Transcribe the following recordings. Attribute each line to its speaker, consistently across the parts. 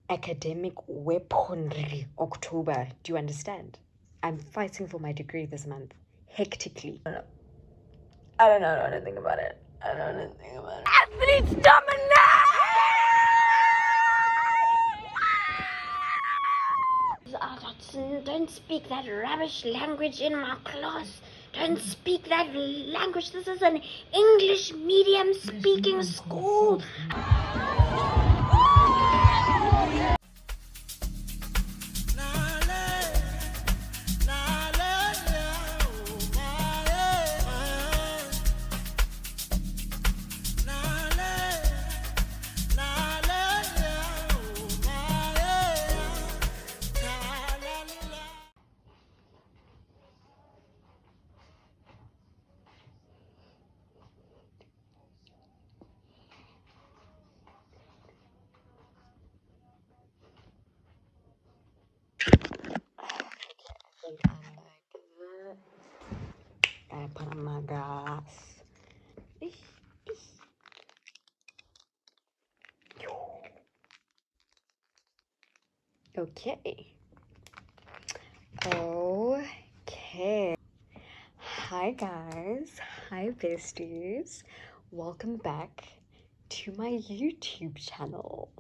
Speaker 1: academic weaponry October. Do you understand? I'm fighting for my degree this month, hectically. I don't know what to think about it. I don't know what to think about it. Athletes dominate! Don't speak that rubbish language in my class. Don't speak that language. This is an English medium speaking school. Gotta put on my gas. Okay. Okay. Hi guys. Hi besties. Welcome back to my YouTube channel.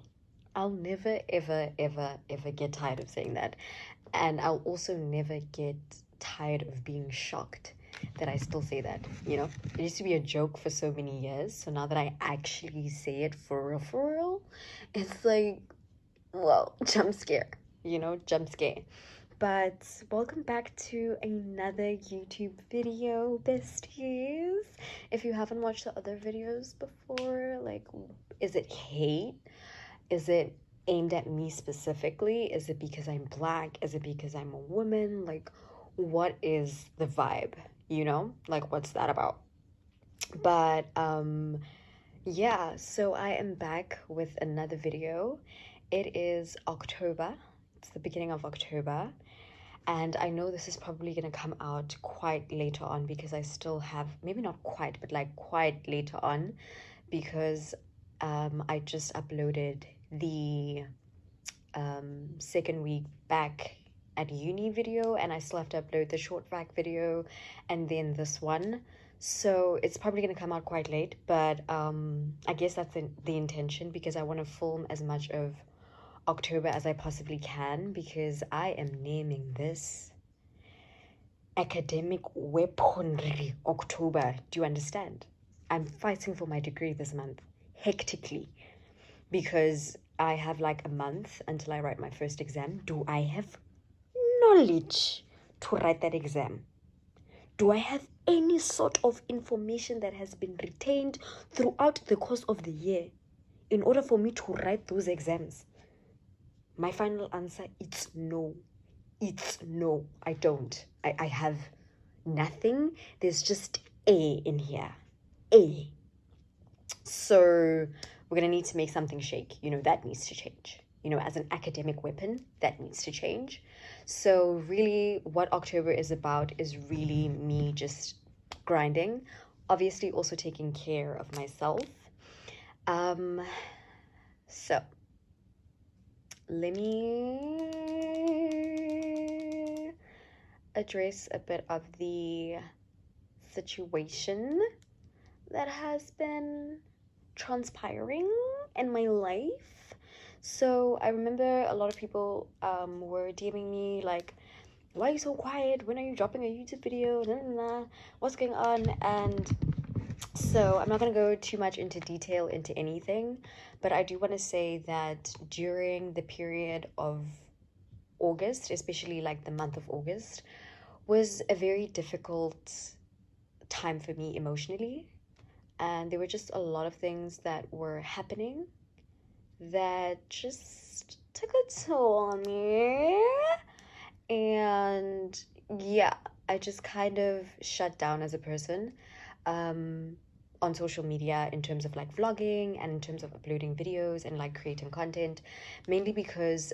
Speaker 1: I'll never ever ever ever get tired of saying that, and I'll also never get tired of being shocked that I still say that. It used to be a joke for so many years, so now that I actually say it for real, it's like, well, jump scare, jump scare. But welcome back to another YouTube video, besties. If you haven't watched the other videos before, like, is it hate? Is it aimed at me specifically? Is it because I'm black? Is it because I'm a woman? Like, what is the vibe? Like, what's that about? But yeah, so I am back with another video. It is October. It's the beginning of October, and I know this is probably going to come out quite later on because I still have, maybe not quite, but like quite later on, because I just uploaded the second week back at uni video, and I still have to upload the short vac video and then this one. So it's probably going to come out quite late, but I guess that's the intention, because I want to film as much of October as I possibly can, because I am naming this academic weaponry October. Do you understand? I'm fighting for my degree this month, hectically, because I have like a month until I write my first exam. Do I have knowledge to write that exam? Do I have any sort of information that has been retained throughout the course of the year in order for me to write those exams? My final answer, it's no. It's no, I don't. I have nothing. There's just A in here. A. So we're going to need to make something shake. That needs to change. As an academic weapon, that needs to change. So really what October is about is really me just grinding. Obviously also taking care of myself. So let me address a bit of the situation that has been transpiring in my life. So I remember a lot of people were DMing me like, why are you so quiet? When are you dropping a YouTube video? Nah, nah, nah. What's going on? And so I'm not going to go too much into detail into anything, but I do want to say that during the period of August, especially like the month of August, was a very difficult time for me emotionally. And there were just a lot of things that were happening that just took a toll on me. And yeah, I just kind of shut down as a person on social media, in terms of like vlogging and in terms of uploading videos and like creating content, mainly because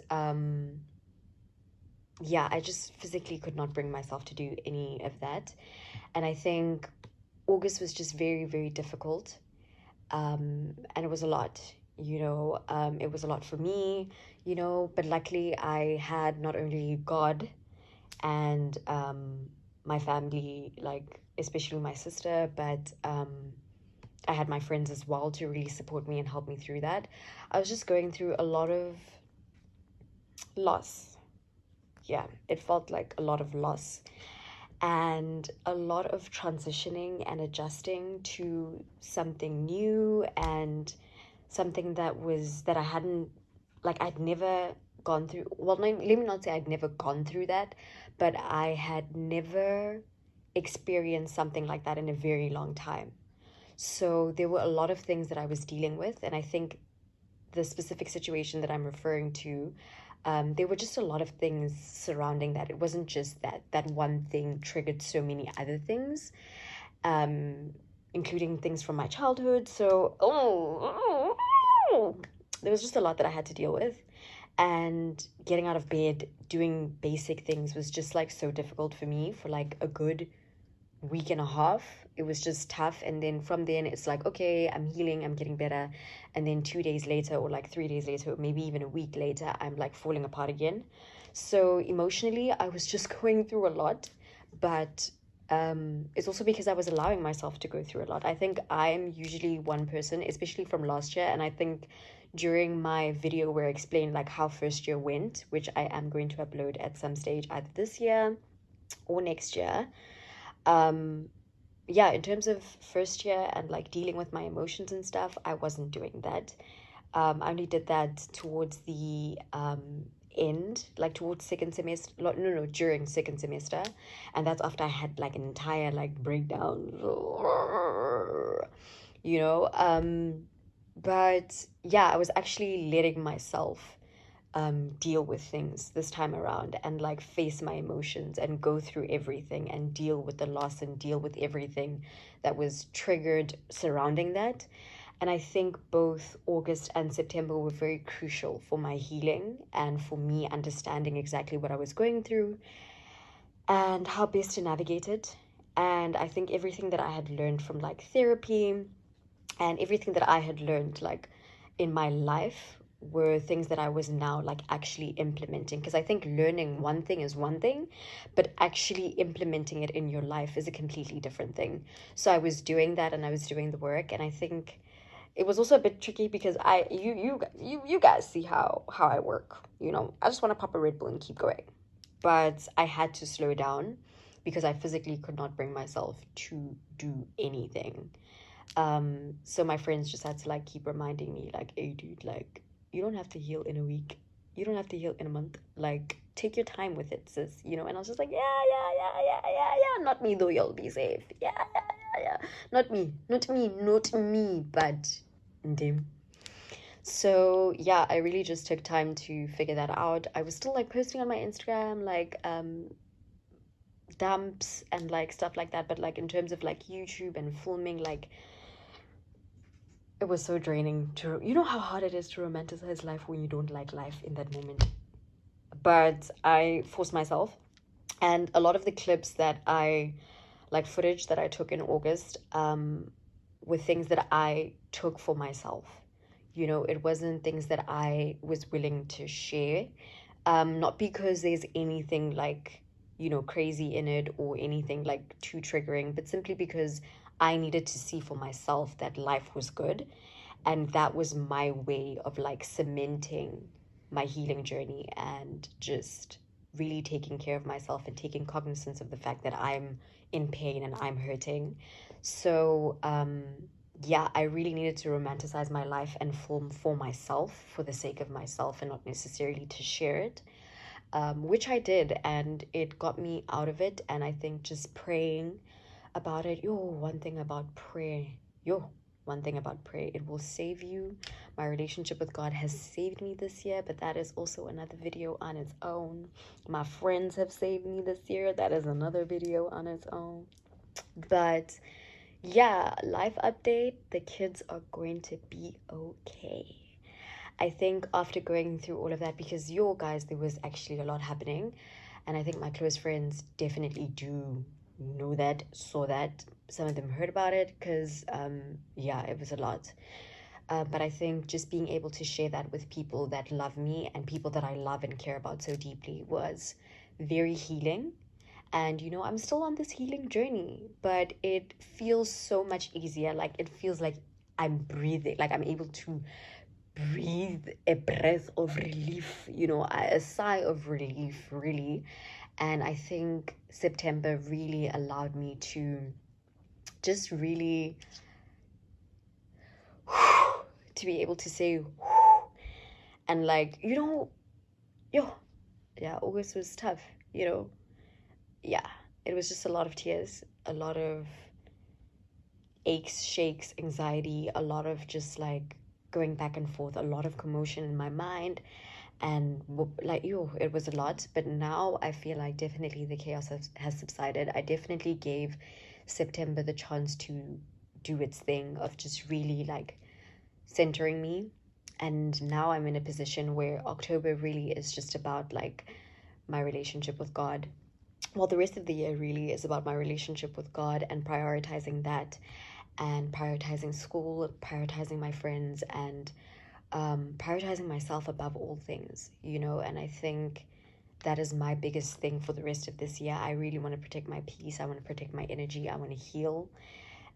Speaker 1: yeah, I just physically could not bring myself to do any of that. And I think August was just very, very difficult. And it was a lot. It was a lot for me, but luckily I had not only God and my family, like especially my sister, but I had my friends as well to really support me and help me through that. I was just going through a lot of loss. Yeah, it felt like a lot of loss and a lot of transitioning and adjusting to something new and something that I hadn't, like, I'd never gone through. Well, no, let me not say I'd never gone through that, but I had never experienced something like that in a very long time. So there were a lot of things that I was dealing with, and I think the specific situation that I'm referring to, there were just a lot of things surrounding that. It wasn't just that one thing triggered so many other things, um, including things from my childhood. So, there was just a lot that I had to deal with. And getting out of bed, doing basic things was just like so difficult for me for like a good week and a half. It was just tough. And then from then it's like, okay, I'm healing, I'm getting better. And then 2 days later, or like 3 days later, or maybe even a week later, I'm like falling apart again. So emotionally I was just going through a lot. But it's also because I was allowing myself to go through a lot. I think I'm usually one person, especially from last year, and I think during my video where I explained like how first year went, which I am going to upload at some stage either this year or next year, yeah, in terms of first year and like dealing with my emotions and stuff, I wasn't doing that. I only did that towards the end, like towards second semester. No, during second semester, and that's after I had like an entire like breakdown. You know, but yeah, I was actually letting myself deal with things this time around and like face my emotions and go through everything and deal with the loss and deal with everything that was triggered surrounding that. And I think both August and September were very crucial for my healing and for me understanding exactly what I was going through and how best to navigate it. And I think everything that I had learned from like therapy and everything that I had learned like in my life were things that I was now like actually implementing, because I think learning one thing is one thing, but actually implementing it in your life is a completely different thing. So I was doing that and I was doing the work, and I think it was also a bit tricky because you guys see how I work. I just want to pop a Red Bull and keep going, but I had to slow down because I physically could not bring myself to do anything. So my friends just had to like keep reminding me like, hey dude, like you don't have to heal in a week, you don't have to heal in a month, like take your time with it, sis. And I was just like, yeah, not me though, you'll be safe. Yeah, not me, but them. So yeah, I really just took time to figure that out. I was still like posting on my Instagram like dumps and like stuff like that, but like in terms of like YouTube and filming, like it was so draining to, how hard it is to romanticize life when you don't like life in that moment. But I forced myself, and a lot of the clips that I like, footage that I took in August, were things that I took for myself. It wasn't things that I was willing to share, not because there's anything like, crazy in it or anything like too triggering, but simply because I needed to see for myself that life was good. And that was my way of like cementing my healing journey and just really taking care of myself and taking cognizance of the fact that I'm in pain and I'm hurting. So, yeah, I really needed to romanticize my life and film for myself, for the sake of myself, and not necessarily to share it, which I did, and it got me out of it. And I think just praying about it, one thing about prayer, it will save you. My relationship with God has saved me this year, but that is also another video on its own. My friends have saved me this year. That is another video on its own. But yeah, life update, the kids are going to be okay. I think after going through all of that, because guys, there was actually a lot happening, and I think my close friends definitely do know that, saw that. Some of them heard about it because, yeah, it was a lot. But I think just being able to share that with people that love me and people that I love and care about so deeply was very healing. And, you know, I'm still on this healing journey, but it feels so much easier. Like, it feels like I'm breathing, like I'm able to breathe a breath of relief, you know, a sigh of relief, really. And I think September really allowed me to just really to be able to say and like, you know, yeah, August was tough, you know. Yeah, it was just a lot of tears, a lot of aches, shakes, anxiety, a lot of just like going back and forth, a lot of commotion in my mind. And like, it was a lot. But now I feel like definitely the chaos has subsided. I definitely gave September the chance to do its thing of just really like centering me. And now I'm in a position where October really is just about like my relationship with God. Well, the rest of the year really is about my relationship with God and prioritizing that, and prioritizing school, prioritizing my friends, and prioritizing myself above all things, you know. And I think that is my biggest thing for the rest of this year. I really want to protect my peace. I want to protect my energy. I want to heal.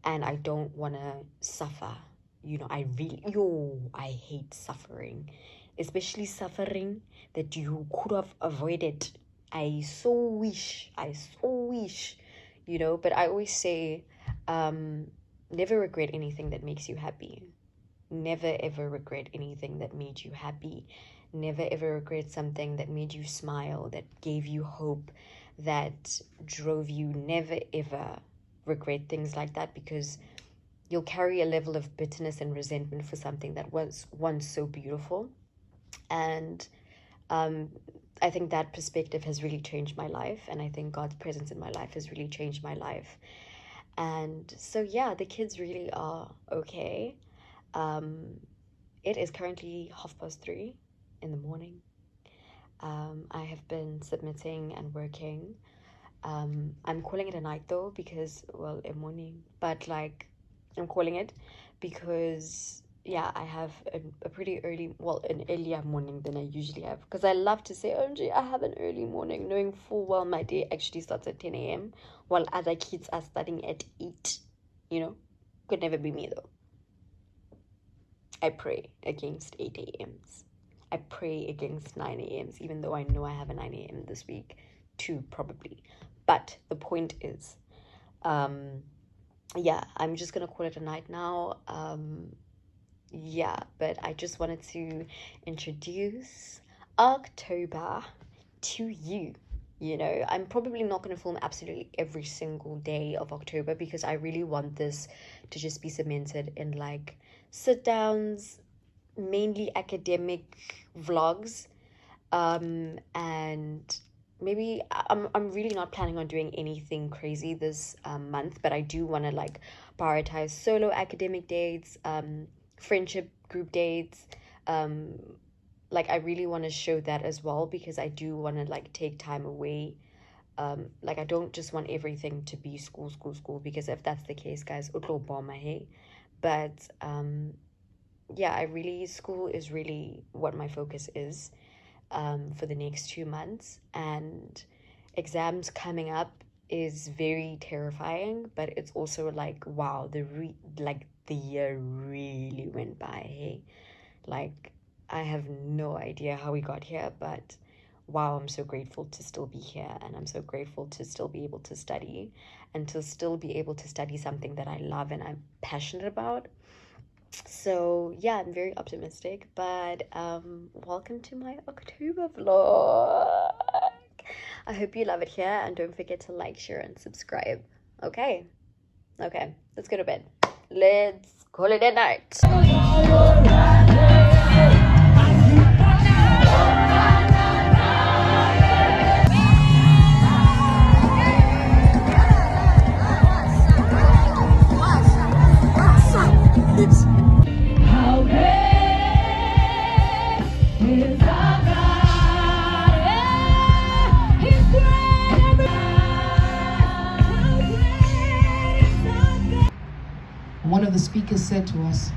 Speaker 1: And I don't want to suffer. You know, I hate suffering, especially suffering that you could have avoided. I so wish, you know, but I always say, never regret anything that makes you happy. Never ever regret anything that made you happy. Never ever regret something that made you smile, that gave you hope, that drove you. Never ever regret things like that, because you'll carry a level of bitterness and resentment for something that was once so beautiful. And I think that perspective has really changed my life, and I think God's presence in my life has really changed my life. And so yeah, the kids really are okay. It is currently 3:30 in the morning. I have been submitting and working. I'm calling it a night though, because, well, a morning, but like, I'm calling it because, yeah, I have a pretty early, well, an earlier morning than I usually have, because I love to say, OMG, I have an early morning, knowing full well my day actually starts at 10 a.m. while other kids are starting at 8, you know. Could never be me though. I pray against 8 a.m.s. I pray against 9 a.m.s, even though I know I have a 9 a.m. this week too, probably. But the point is, yeah, I'm just gonna call it a night now. Yeah, but I just wanted to introduce October to you. You know, I'm probably not going to film absolutely every single day of October, because I really want this to just be cemented in like sit downs, mainly academic vlogs, and maybe I'm really not planning on doing anything crazy this month, but I do want to like prioritize solo academic dates, friendship group dates. Like, I really want to show that as well, because I do want to like take time away. Like, I don't just want everything to be school, because if that's the case, guys, utlo bomb my hey. But yeah, school is really what my focus is for the next 2 months. And exams coming up is very terrifying, but it's also like, wow, the year really went by, hey. Like, I have no idea how we got here, but wow, I'm so grateful to still be here, and I'm so grateful to still be able to study, and to still be able to study something that I love and I'm passionate about. So yeah, I'm very optimistic. But welcome to my October vlog. I hope you love it here, and don't forget to like, share, and subscribe. Okay, let's go to bed. Let's call it a night.
Speaker 2: One of the speakers said to us,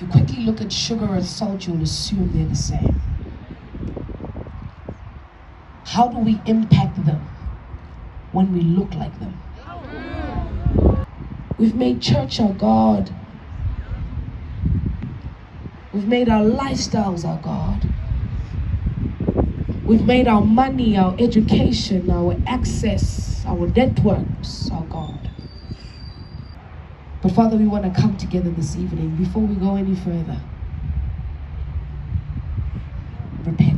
Speaker 2: If you quickly look at sugar and salt, you'll assume they're the same. How do we impact them when we look like them? We've made church our God. We've made our lifestyles our God. We've made our money, our education, our access, our networks our God. But Father, we want to come together this evening. Before we go any further, repent.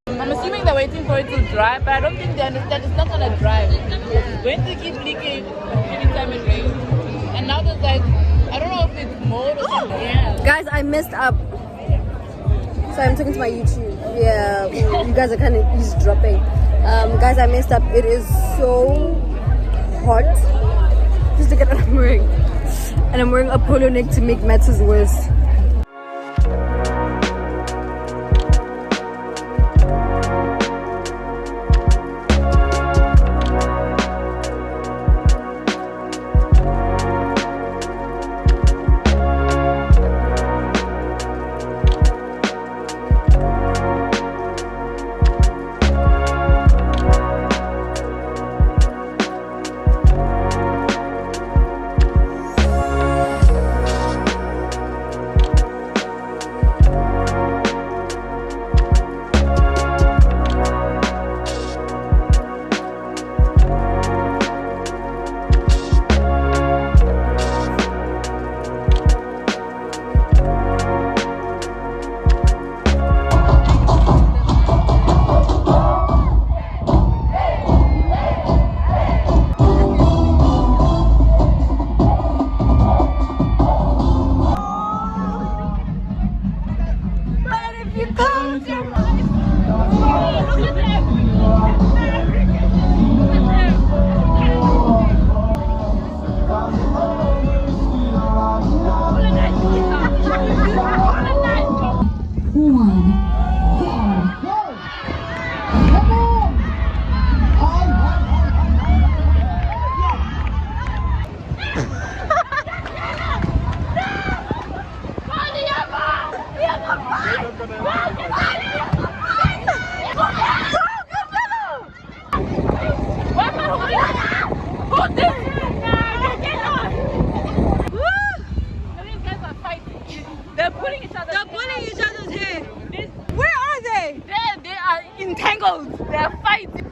Speaker 3: I'm assuming they're waiting for it to dry, but I don't think they understand it's not gonna dry. It's going to keep leaking every time it rains. And now there's like, I don't know if it's mold or something. Yeah.
Speaker 4: Guys, I messed up. So I'm talking to my YouTube. Yeah, you guys are kind of eavesdropping. Guys, I messed up. It is so hot. Just look at what I'm wearing. And I'm wearing a polo neck to make matters worse.
Speaker 3: They're pulling each other's hair. Where are they? They are entangled. They're fighting.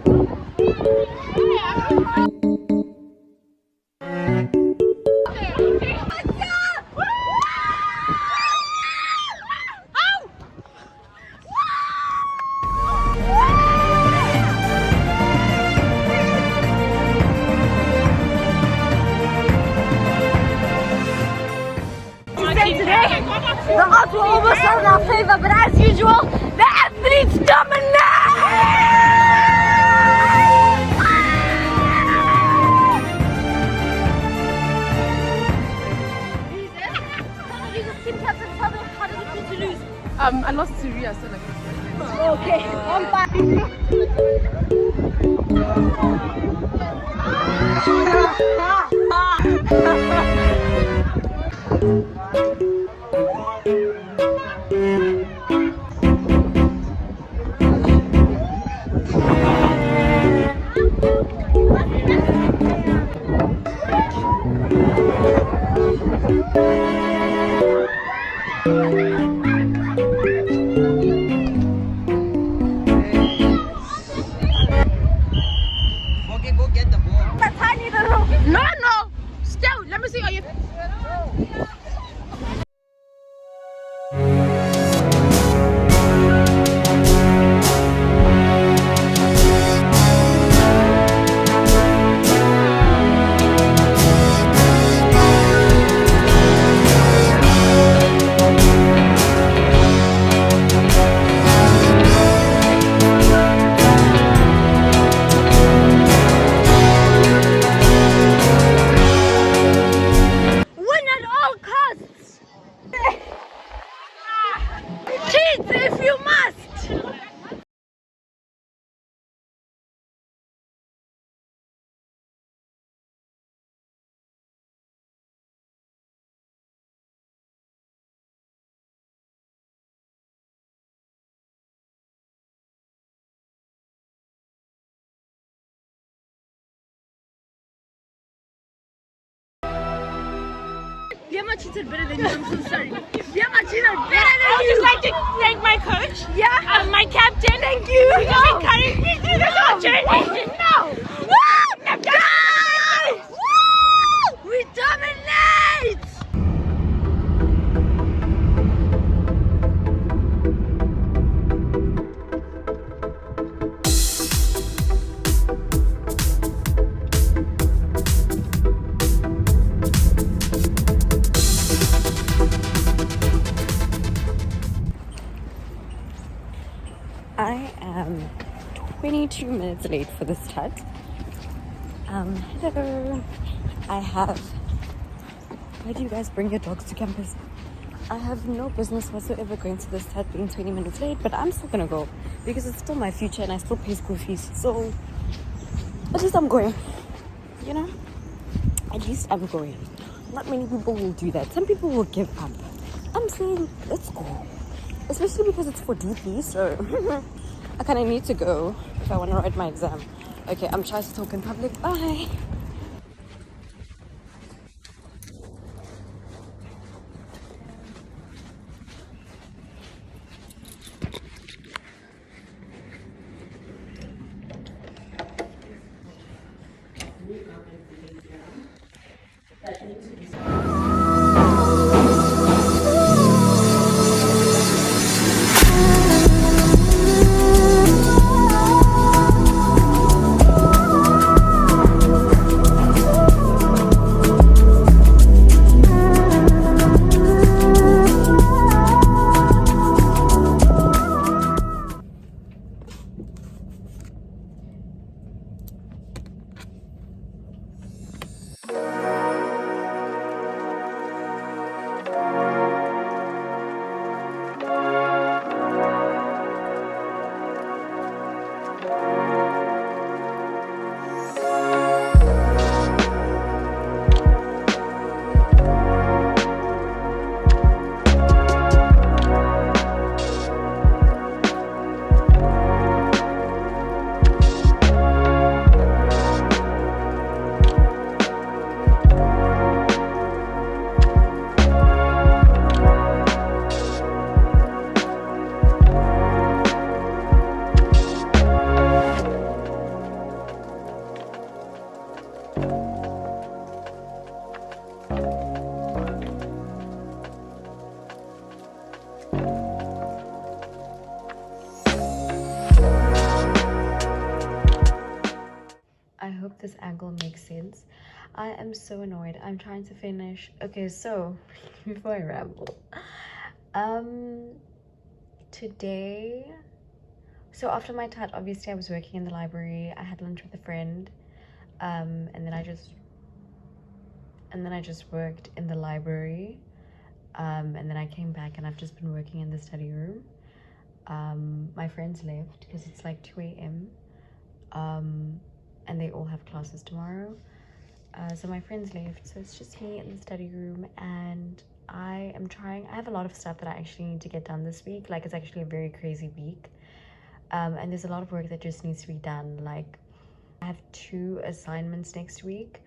Speaker 4: Today, the odds were almost not in our favor, but as usual, the athletes dominate!
Speaker 3: I lost to Ria, so like.
Speaker 4: Okay, I'm back.
Speaker 2: No, no. Still, let me see. Are you? Win at all costs. Cheat if you must. Yama cheated better than you. I'm so sorry. Yama cheated better than you. I would just like to thank my coach. Yeah. My captain. Thank you. For encouraging me through this journey. No. Woo! Guys! Woo! We dominate!
Speaker 1: I am 22 minutes late for this chat. Hello. I have... Why do you guys bring your dogs to campus? I have no business whatsoever going to this chat being 20 minutes late, but I'm still gonna go because it's still my future and I still pay school fees. So, at least I'm going. You know? At least I'm going. Not many people will do that. Some people will give up. I'm saying, let's go. Especially because it's for DP, so I kind of need to go if I want to write my exam. Okay, I'm trying to talk in public. Bye. I hope this angle makes sense. I am so annoyed. I'm trying to finish. Okay, so before I ramble, today, so after my tat, obviously I was working in the library. I had lunch with a friend, and then I just worked in the library, and then I came back and I've just been working in the study room. My friends left because it's like 2 a.m. And they all have classes tomorrow. So my friends left, so it's just me in the study room, and I have a lot of stuff that I actually need to get done this week. Like, it's actually a very crazy week. And there's a lot of work that just needs to be done. Like, I have 2 assignments next week.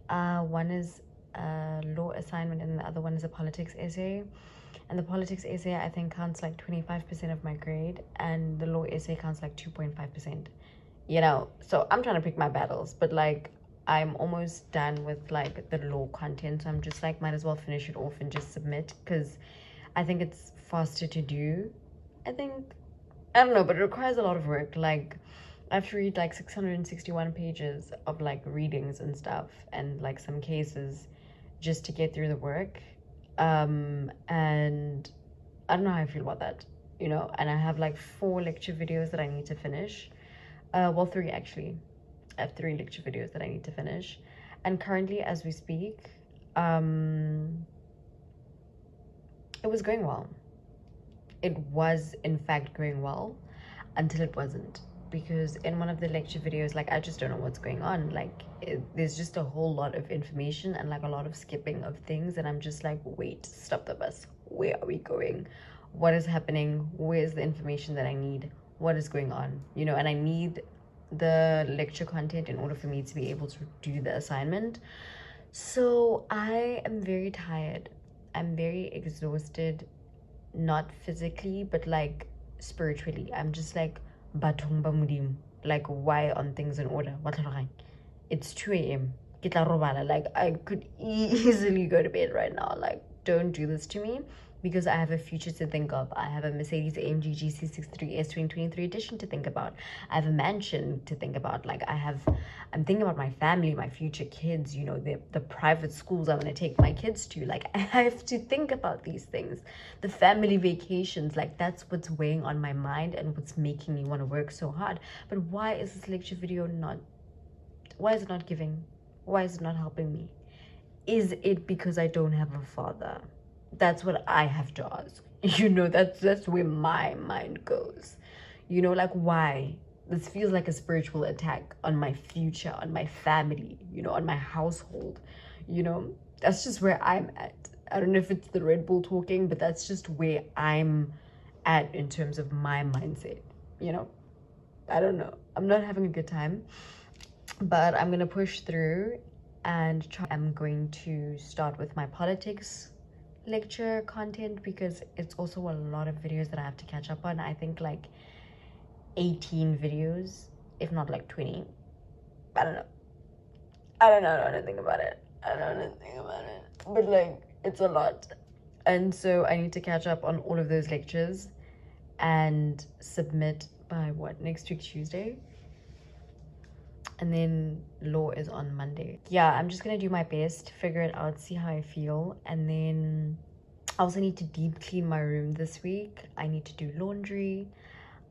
Speaker 1: One is a law assignment and the other one is a politics essay. And the politics essay, I think, counts like 25% of my grade, and the law essay counts like 2.5%. You know, so I'm trying to pick my battles, but like, I'm almost done with like the law content, so I'm just like, might as well finish it off and just submit, because I think it's faster to do. I don't know, but it requires a lot of work. Like, I have to read like 661 pages of like readings and stuff, and like some cases, just to get through the work. And I don't know how I feel about that, you know. And I have like 4 lecture videos that I need to finish. Well, 3 actually. I have 3 lecture videos that I need to finish, and currently, as we speak, it was going well. It was in fact going well until it wasn't, because in one of the lecture videos, like, I just don't know what's going on. Like, there's just a whole lot of information and like a lot of skipping of things, and I'm just like, wait, stop the bus. Where are we going? What is happening? Where's the information that I need? What is going on? You know, and I need the lecture content in order for me to be able to do the assignment. So I am very tired. I'm very exhausted, not physically, but like spiritually. I'm just like, bathong ba Modimo, like, why aren't things in order? It's 2 a.m. Like, I could easily go to bed right now. Like, don't do this to me, because I have a future to think of. I have a Mercedes AMG GC63S 2023 edition to think about. I have a mansion to think about. Like, I'm thinking about my family, my future kids, you know, the private schools I want to take my kids to. Like, I have to think about these things. The family vacations, like, that's what's weighing on my mind and what's making me want to work so hard. But why is this lecture video why is it not giving? Why is it not helping me? Is it because I don't have a father? That's what I have to ask. You know, that's where my mind goes. You know, like, why? This feels like a spiritual attack on my future, on my family, you know, on my household. You know, that's just where I'm at. I don't know if it's the Red Bull talking, but that's just where I'm at in terms of my mindset. You know, I don't know. I'm not having a good time, but I'm gonna push through and try. I'm going to start with my politics lecture content, because it's also a lot of videos that I have to catch up on. I think like 18 videos, if not like 20. I don't know. I don't know what to think about it. But like, it's a lot. And so I need to catch up on all of those lectures and submit by next week, Tuesday. And then law is on Monday. Yeah, I'm just gonna do my best, figure it out, see how I feel. And then I also need to deep clean my room this week. I need to do laundry.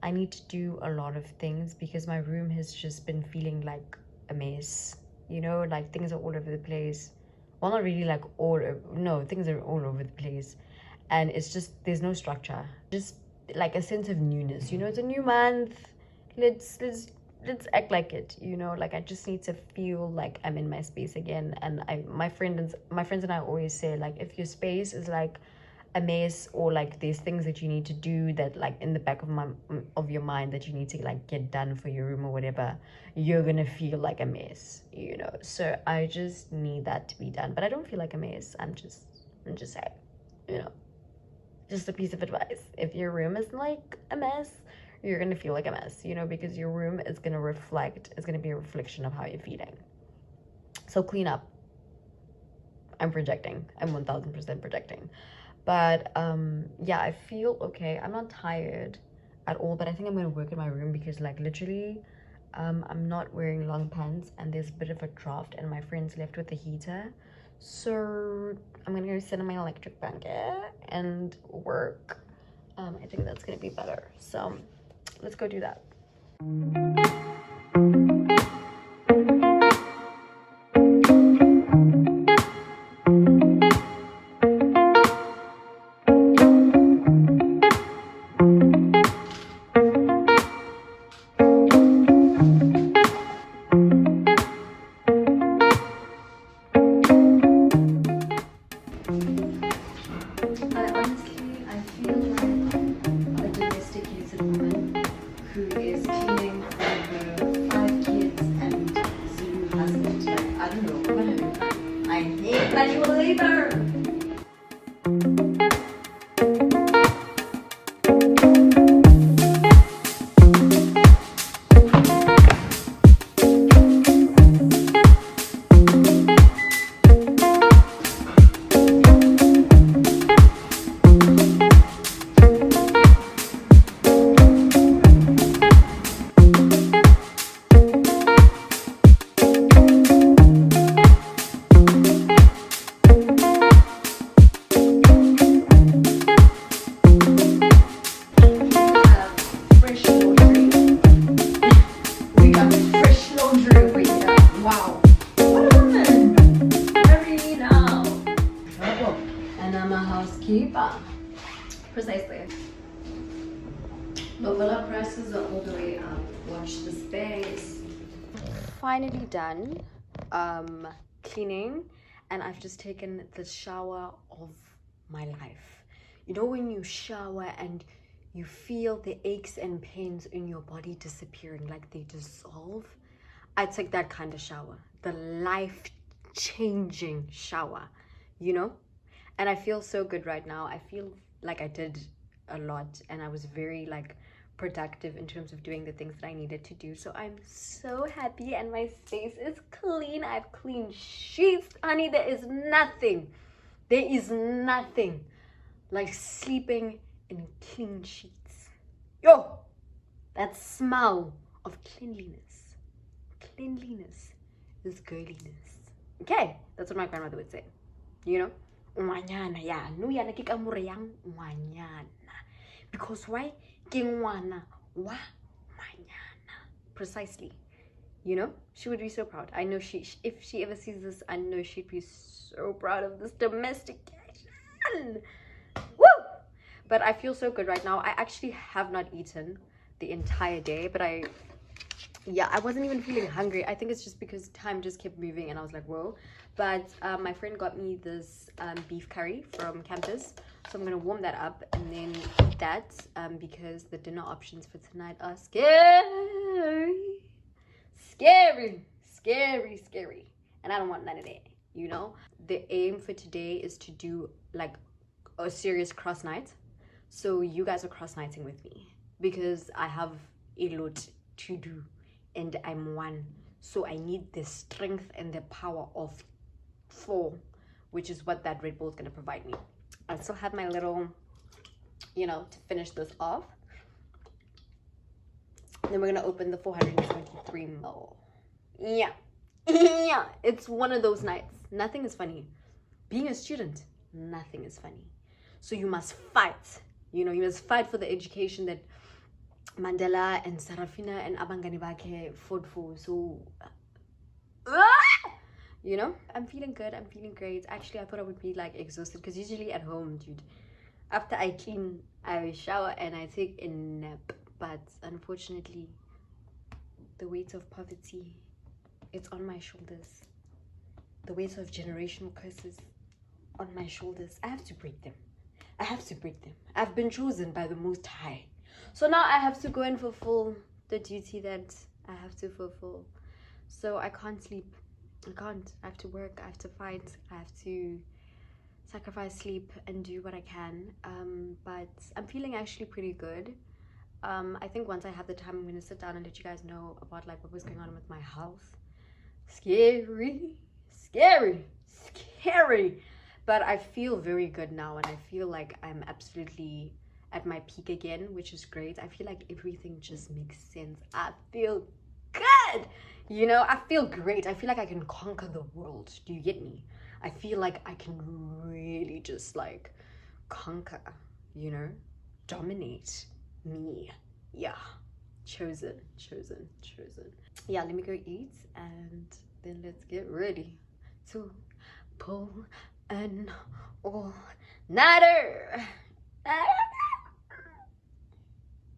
Speaker 1: I need to do a lot of things, because my room has just been feeling like a mess. You know, like, things are all over the place. Well, not really like things are all over the place. And it's just, there's no structure. Just like a sense of newness. You know, it's a new month. Let's act like it, you know. Like, I just need to feel like I'm in my space again. And my friends and I always say, like, if your space is like a mess, or like there's things that you need to do that, like, in the back of your mind that you need to like get done for your room or whatever, you're gonna feel like a mess, you know. So I just need that to be done. But I don't feel like a mess. I'm just saying, you know, just a piece of advice. If your room is like a mess, you're gonna feel like a mess, you know, because your room is gonna be a reflection of how you're feeling. So clean up. I'm projecting. I'm 1000% projecting. But yeah, I feel okay. I'm not tired at all, but I think I'm gonna work in my room, because like, literally, I'm not wearing long pants and there's a bit of a draft, and my friends left with the heater. So I'm gonna go sit on my electric blanket and work. I think that's gonna be better. So let's go do that. I feel like a domestic user woman who is cleaning for her 5 kids and Zulu husband. Like, I don't know, whatever. I hate manual labor. Precisely. The villa prices are all the way up. Watch the space. Finally done cleaning, and I've just taken the shower of my life. You know when you shower and you feel the aches and pains in your body disappearing, like they dissolve? I took that kind of shower, the life-changing shower, you know? And I feel so good right now. I feel like I did a lot, and I was very like productive in terms of doing the things that I needed to do. So I'm so happy, and my space is clean. I have clean sheets, honey. There is nothing like sleeping in clean sheets. Yo, that smell of cleanliness is girliness. Okay, that's what my grandmother would say, you know. Ngwanyana, yeah, no yana ke ka more yang ngwanyana. Because why? Ke ngwana wa ngwanyana. Precisely. You know, she would be so proud. I know if she ever sees this, I know she'd be so proud of this domestication. Woo! But I feel so good right now. I actually have not eaten the entire day, but I wasn't even feeling hungry. I think it's just because time just kept moving and I was like, whoa. But my friend got me this beef curry from campus, so I'm gonna warm that up and then eat that because the dinner options for tonight are scary, and I don't want none of that, you know. The aim for today is to do like a serious cross night, so you guys are cross nighting with me because I have a lot to do and I'm one, so I need the strength and the power of 4, which is what that Red Bull is going to provide me. I still have my little, you know, to finish this off. Then we're going to open the 423 ml. Yeah, it's one of those nights. Nothing is funny. Being a student, nothing is funny. So you must fight, you know, you must fight for the education that Mandela and Sarafina and Abangani Bake fought for. So you know, I'm feeling good, I'm feeling great. Actually, I thought I would be like exhausted because usually at home, dude, after I clean, I shower and I take a nap. But unfortunately, the weight of poverty, it's on my shoulders. The weight of generational curses on my shoulders. I have to break them. I've been chosen by the Most High, so now I have to go and fulfill the duty that I have to fulfill. So I can't sleep. I have to work, I have to fight, I have to sacrifice sleep and do what I can. But I'm feeling actually pretty good. I think once I have the time, I'm going to sit down and let you guys know about like what was going on with my health. Scary. But I feel very good now, and I feel like I'm absolutely at my peak again, which is great. I feel like everything just makes sense. I feel good, you know. I feel great. I feel like I can conquer the world. Do you get me? I feel like I can really just like conquer, you know, dominate me. Yeah, chosen. Yeah, let me go eat and then let's get ready to pull an all-nighter.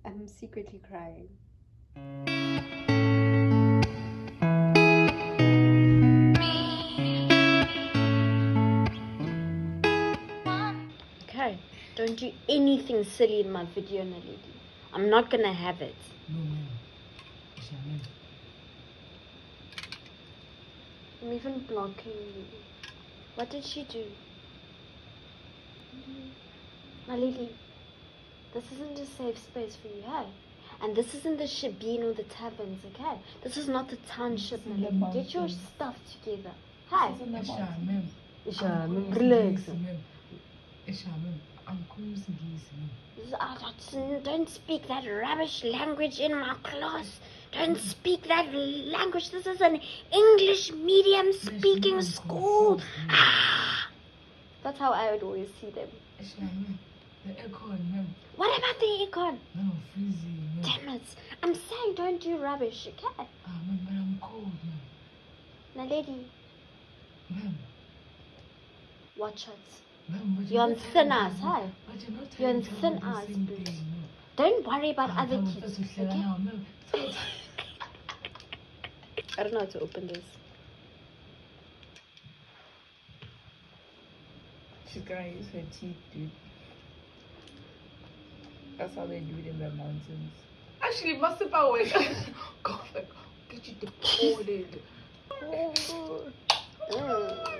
Speaker 1: I'm secretly crying. okay? Don't do anything silly in my video, Naledi. I'm not gonna have it.
Speaker 5: No, ma'am. Yes, ma'am.
Speaker 1: I'm even blocking you. What did she do? Naledi, this isn't a safe space for you, hey? And this isn't the Shabin or the taverns, okay? This is not the township, Naledi. Get your stuff together. Hey?
Speaker 5: Yes, ma'am.
Speaker 1: Isha, relax.
Speaker 5: Yes, ma'am. I'm closing this, ma'am.
Speaker 1: Don't speak that rubbish language in my class. Don't speak that language. This is an English medium speaking school. That's how I would always see them.
Speaker 5: Yes, ma'am. The aircon, ma'am.
Speaker 1: What about the aircon?
Speaker 5: No, freezing, ma'am.
Speaker 1: Damn it. I'm saying don't do rubbish, okay?
Speaker 5: Ma'am, but I'm cold, ma'am.
Speaker 1: Now, lady,
Speaker 5: Ma'am.
Speaker 1: watch it.
Speaker 5: Ma'am, but
Speaker 1: You're on
Speaker 5: not
Speaker 1: thin
Speaker 5: telling
Speaker 1: ice,
Speaker 5: me-
Speaker 1: hey?
Speaker 5: But you're not
Speaker 1: You're on
Speaker 5: telling me
Speaker 1: thin
Speaker 5: the
Speaker 1: ice,
Speaker 5: same
Speaker 1: bitch.
Speaker 5: thing, ma'am.
Speaker 1: Don't worry about other
Speaker 5: Ma'am,
Speaker 1: kids,
Speaker 5: that's
Speaker 1: okay?
Speaker 5: now, ma'am.
Speaker 1: I don't know how to open this.
Speaker 3: She's gonna use her teeth, dude. That's how they do it in the mountains. Actually, master power. God, like, get you deported.
Speaker 1: Mm.